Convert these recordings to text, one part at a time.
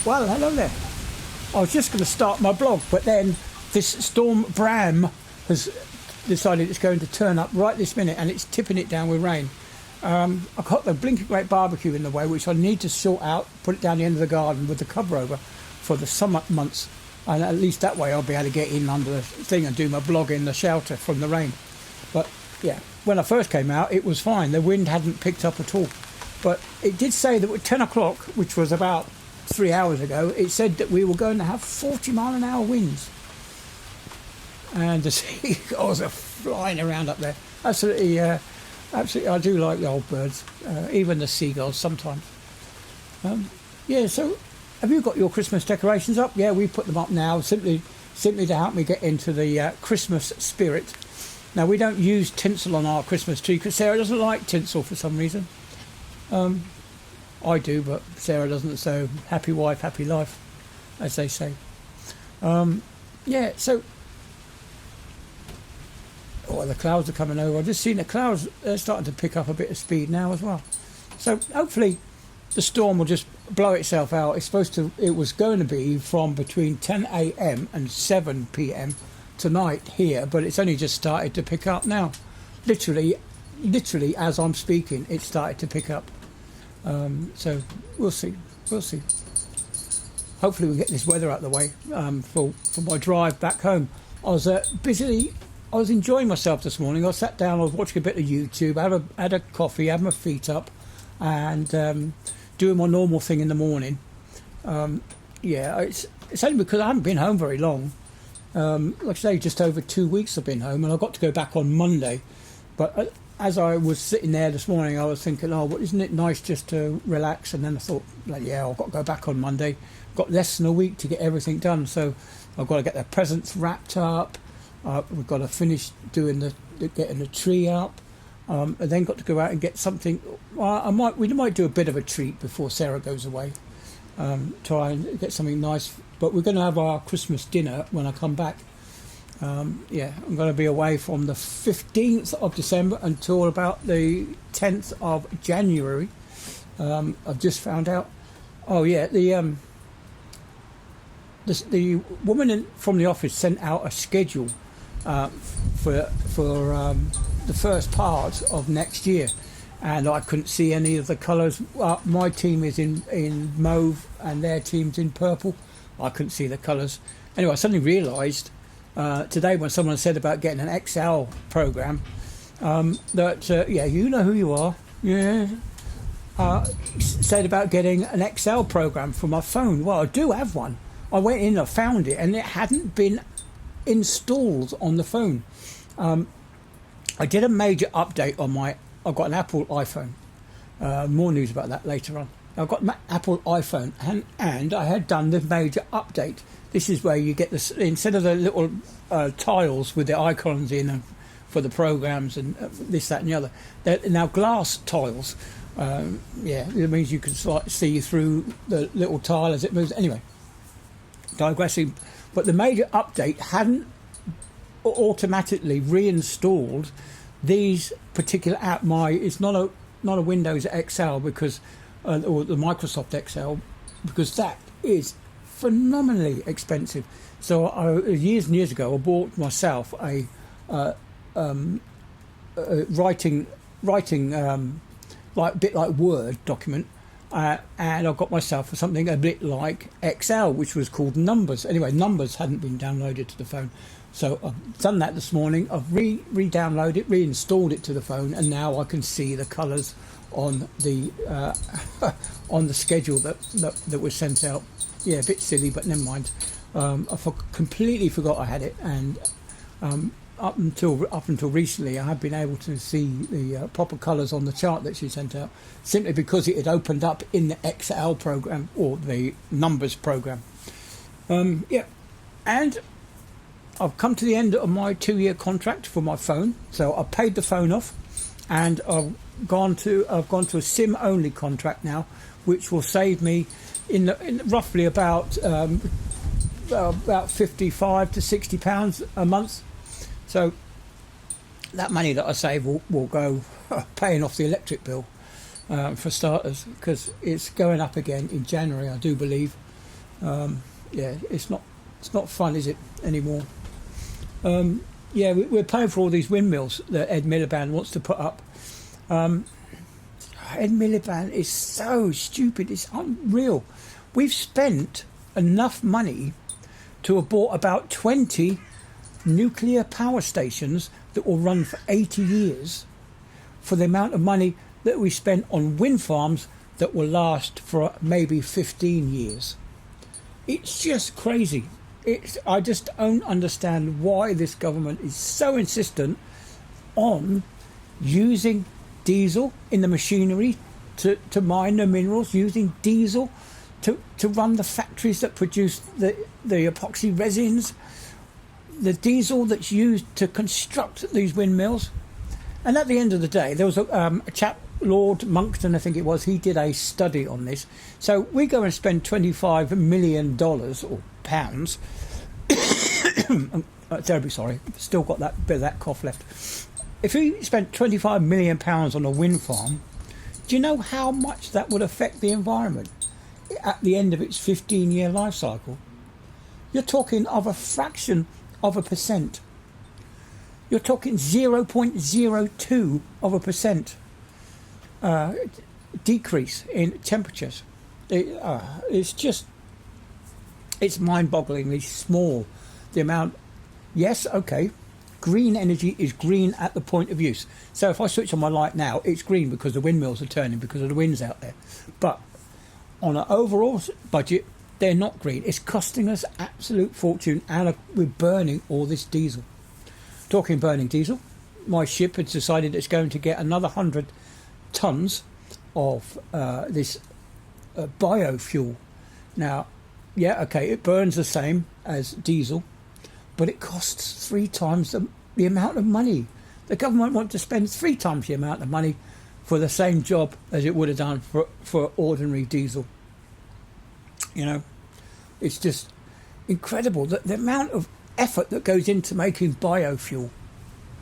Well, hello there. I was just going to start my blog, but then this storm Bram has decided it's going to turn up right this minute, and it's tipping it down with rain. I've got the blinking great barbecue in the way, which I need to sort out, put it down the end of the garden with the cover over for the summer months, and at least that way I'll be able to get in under the thing and do my blog in the shelter from the rain. But yeah, when I first came out it was fine, the wind hadn't picked up at all, but it did say that at 10 o'clock, which was about 3 hours ago, it said that we were going to have 40-mile-an-hour winds, and the seagulls are flying around up there. Absolutely, I do like the old birds, even the seagulls sometimes. Yeah, so have you got your Christmas decorations up? Yeah, we put them up now, simply to help me get into the Christmas spirit. Now, we don't use tinsel on our Christmas tree because Sarah doesn't like tinsel for some reason. I do, but Sarah doesn't, so happy wife, happy life, as they say. Yeah, so... Oh, the clouds are coming over. I've just seen the clouds, they're starting to pick up a bit of speed now as well. So hopefully the storm will just blow itself out. It was going to be from between 10 a.m. and 7 p.m. tonight here, but it's only just started to pick up now. Literally as I'm speaking, it started to pick up. So we'll see. Hopefully we get this weather out of the way for my drive back home. I was enjoying myself this morning. I sat down, I was watching a bit of YouTube, had a coffee, had my feet up, and doing my normal thing in the morning. Yeah, it's only because I haven't been home very long. Like I say, just over 2 weeks I've been home, and I got to go back on Monday. But as I was sitting there this morning, I was thinking, oh, well, isn't it nice just to relax? And then I thought, like, yeah, I've got to go back on Monday. Got less than a week to get everything done, so I've got to get the presents wrapped up. We've got to finish doing getting the tree up, and then got to go out and get something. We might do a bit of a treat before Sarah goes away. Try and get something nice. But we're going to have our Christmas dinner when I come back. Yeah, I'm going to be away from the 15th of December until about the 10th of January. I've just found out. Oh yeah, the woman from the office sent out a schedule for the first part of next year, and I couldn't see any of the colours. My team is in mauve and their team's in purple. I couldn't see the colours. Anyway, I suddenly realised today when someone said about getting an XL program that yeah, you know who you are, yeah, said about getting an XL program for my phone. Well, I do have one. I went in, I found it, and it hadn't been installed on the phone. I did a major update on I've got an Apple iPhone. More news about that later on. I've got an Apple iPhone, and I had done the major update. This is where you get this, instead of the little tiles with the icons in for the programs and this, that, and the other, they're now glass tiles. Yeah, it means you can see through the little tile as it moves. Anyway, digressing, but the major update hadn't automatically reinstalled these particular app. It's not a Windows XL because or the Microsoft XL, because that is phenomenally expensive. So years and years ago I bought myself a writing like a bit like Word document. And I got myself something a bit like XL, which was called Numbers. Anyway, Numbers hadn't been downloaded to the phone, so I've done that this morning. I've re-downloaded it, reinstalled it to the phone, and now I can see the colours on the on the schedule that was sent out. Yeah, a bit silly, but never mind. I completely forgot I had it, and up until recently I had been able to see the proper colours on the chart that she sent out, simply because it had opened up in the XL program, or the Numbers program. Yeah, and I've come to the end of my 2-year contract for my phone, so I paid the phone off, and I've gone to a SIM only contract now, which will save me in roughly about 55 to 60 pounds a month. So that money that I save will go paying off the electric bill, for starters, because it's going up again in January, I do believe. So yeah, Yeah, it's not fun, is it, anymore? Yeah, we're paying for all these windmills that Ed Miliband wants to put up. Ed Miliband is so stupid, it's unreal. We've spent enough money to have bought about 20 nuclear power stations that will run for 80 years for the amount of money that we spent on wind farms that will last for maybe 15 years. It's just crazy. I just don't understand why this government is so insistent on using diesel in the machinery to mine the minerals, using diesel to run the factories that produce the epoxy resins, the diesel that's used to construct these windmills. And at the end of the day, there was a chap, Lord Monckton, I think it was, he did a study on this. So we go and spend $25 million or pounds. Terribly sorry, still got that bit of that cough left. If we spent £25 million on a wind farm, do you know how much that would affect the environment at the end of its 15-year life cycle? You're talking of a fraction of a percent. You're talking 0.02 of a percent decrease in temperatures. It's mind-bogglingly small, the amount. Yes, okay, green energy is green at the point of use. So if I switch on my light now, it's green because the windmills are turning, because of the winds out there. But on an overall budget, they're not green. It's costing us absolute fortune, and we're burning all this diesel. Talking burning diesel, my ship has decided it's going to get another 100 tons of this biofuel. Now, yeah, okay, it burns the same as diesel, but it costs 3 times the amount of money. The government wants to spend 3 times the amount of money for the same job as it would have done for ordinary diesel. You know, it's just incredible that the amount of effort that goes into making biofuel.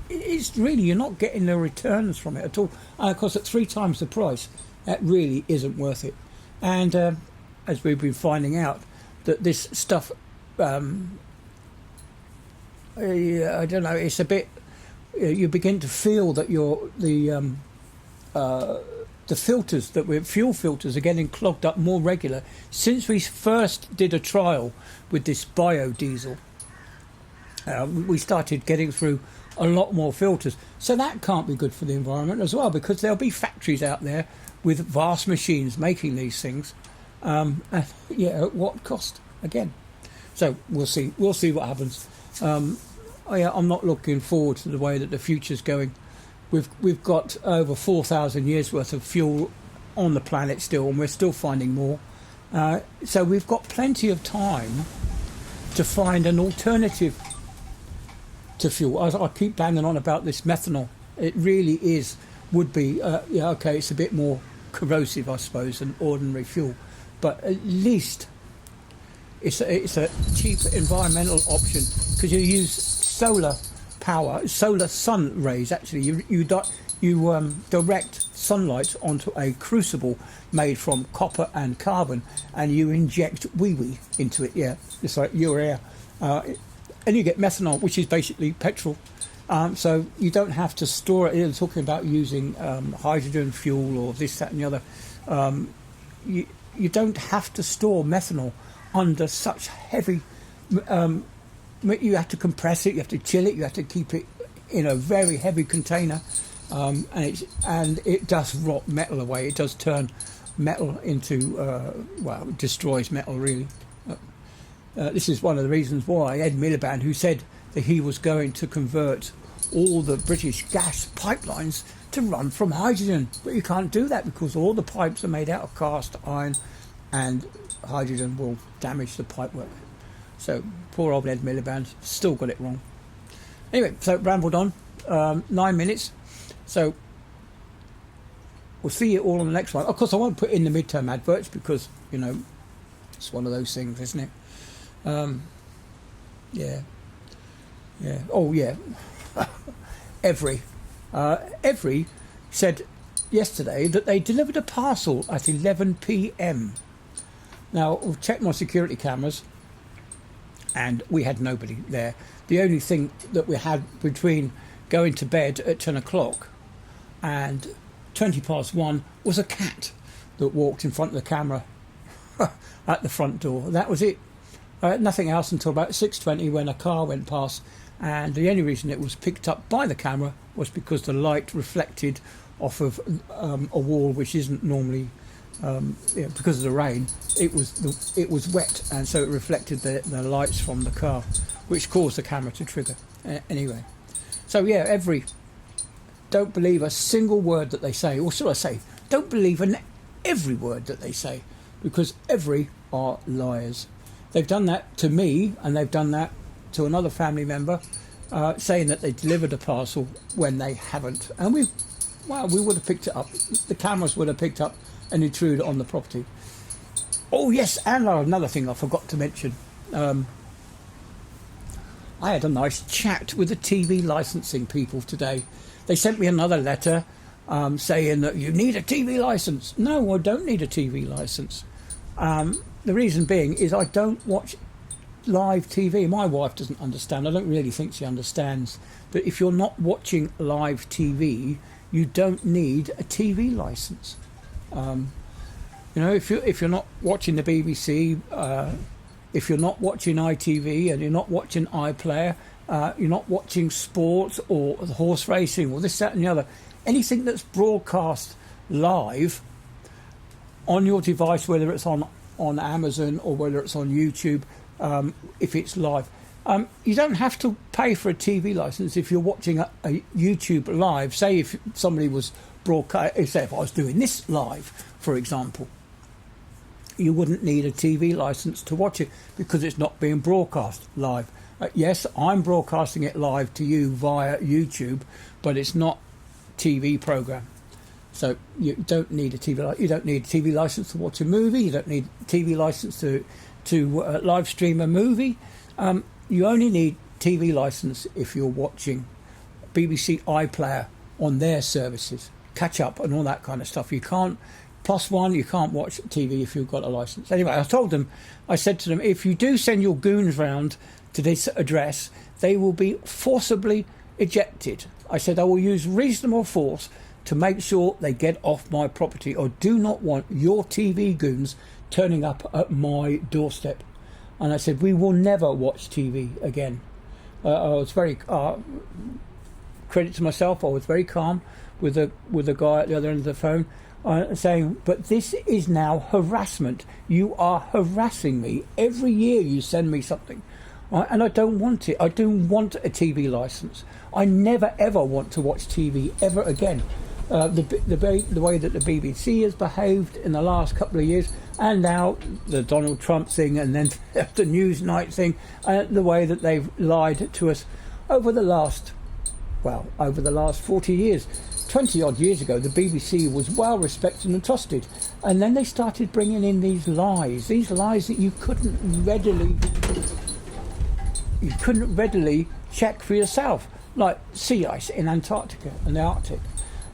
It's really, you're not getting the returns from it at all. And of course, at 3 times the price, that really isn't worth it. And as we've been finding out, that this stuff, I don't know, it's a bit, you begin to feel that the filters fuel filters are getting clogged up more regular. Since we first did a trial with this biodiesel, we started getting through a lot more filters. So that can't be good for the environment as well, because there'll be factories out there with vast machines making these things. At what cost again? So we'll see what happens. I'm not looking forward to the way that the future's going. We've got over 4,000 years worth of fuel on the planet still, and we're still finding more. So we've got plenty of time to find an alternative to fuel. I keep banging on about this methanol. It really would be, it's a bit more corrosive, I suppose, than ordinary fuel, but at least it's a cheap environmental option, because you use solar power, solar sun rays. Actually, you direct sunlight onto a crucible made from copper and carbon, and you inject wee into it. Yeah, it's like urea. And you get methanol, which is basically petrol. So you don't have to store it. You're talking about using hydrogen fuel or this, that and the other. You don't have to store methanol under such heavy... you have to compress it, you have to chill it, you have to keep it in a very heavy container. And it does rot metal away. It does turn metal into... it destroys metal, really. This is one of the reasons why Ed Miliband, who said that he was going to convert all the British gas pipelines to run from hydrogen, but you can't do that because all the pipes are made out of cast iron, and hydrogen will damage the pipework. So poor old Ed Miliband still got it wrong. Anyway, so rambled on 9 minutes. So we'll see you all on the next one. Of course, I won't put in the midterm adverts because, it's one of those things, isn't it? Yeah. Oh, yeah. Every said yesterday that they delivered a parcel at 11 p.m. Now, we've checked my security cameras, and we had nobody there. The only thing that we had between going to bed at 10 o'clock and 20 past 1 was a cat that walked in front of the camera at the front door. That was it. Nothing else until about 6:20 when a car went past, and the only reason it was picked up by the camera was because the light reflected off of a wall which isn't normally, because of the rain, it was wet, and so it reflected the lights from the car, which caused the camera to trigger. Anyway, so yeah, don't believe a single word that they say, or should I say, don't believe in every word that they say, because every are liars. They've done that to me, and they've done that to another family member, saying that they delivered a parcel when they haven't. And we would have picked it up. The cameras would have picked up an intruder on the property. Oh yes, and another thing I forgot to mention. I had a nice chat with the TV licensing people today. They sent me another letter saying that you need a TV license. No, I don't need a TV license. The reason being is I don't watch live TV. My wife doesn't understand. I don't really think she understands. But if you're not watching live TV, you don't need a TV license. If you're not watching the BBC, if you're not watching ITV, and you're not watching iPlayer, you're not watching sports or horse racing or this, that, and the other, anything that's broadcast live on your device, whether it's on Amazon or whether it's on YouTube, if it's live, you don't have to pay for a TV license if you're watching a YouTube live. Say if somebody was broadcast, say if I was doing this live, for example, you wouldn't need a TV license to watch it because it's not being broadcast live. Yes, I'm broadcasting it live to you via YouTube, but it's not TV program. So you don't need a TV. You don't need a TV license to watch a movie. You don't need a TV license to live stream a movie. You only need TV license if you're watching BBC iPlayer on their services, catch up and all that kind of stuff. You can't. +1, you can't watch TV if you've got a license. Anyway, I said to them, if you do send your goons round to this address, they will be forcibly ejected. I said I will use reasonable force to make sure they get off my property. I do not want your TV goons turning up at my doorstep. And I said, we will never watch TV again. I was very, credit to myself, I was very calm with the guy at the other end of the phone, saying, but this is now harassment. You are harassing me. Every year you send me something. And I don't want it. I don't want a TV license. I never ever want to watch TV ever again. The way that the BBC has behaved in the last couple of years, and now the Donald Trump thing, and then the Newsnight thing, the way that they've lied to us over the last 40 years. 20 odd years ago, the BBC was well respected and trusted, and then they started bringing in these lies that you couldn't readily check for yourself, like sea ice in Antarctica and the Arctic.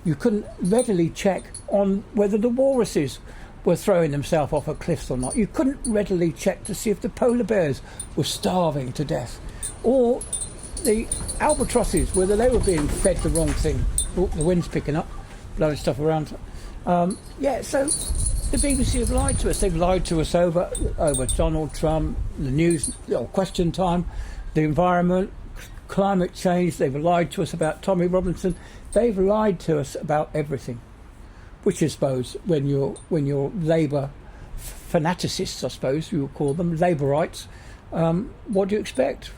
You couldn't readily check on whether the walruses were throwing themselves off of cliffs or not. You couldn't readily check to see if the polar bears were starving to death, or the albatrosses, whether they were being fed the wrong thing. Oh, the wind's picking up, blowing stuff around. So the BBC have lied to us. They've lied to us over Donald Trump, the news, Question Time, the environment, climate change. They've lied to us about Tommy Robinson. They've lied to us about everything. Which I suppose, when you're Labour fanaticists, I suppose you would call them, Labourites, what do you expect?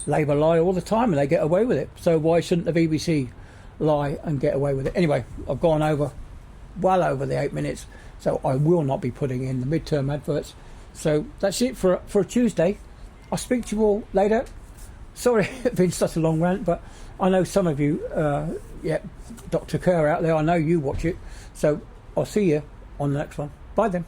Labour lie all the time and they get away with it. So why shouldn't the BBC lie and get away with it? Anyway, I've gone well over the 8 minutes, so I will not be putting in the midterm adverts. So that's it for a Tuesday. I'll speak to you all later. Sorry it's been such a long rant, but I know some of you, Dr. Kerr out there, I know you watch it. So I'll see you on the next one. Bye then.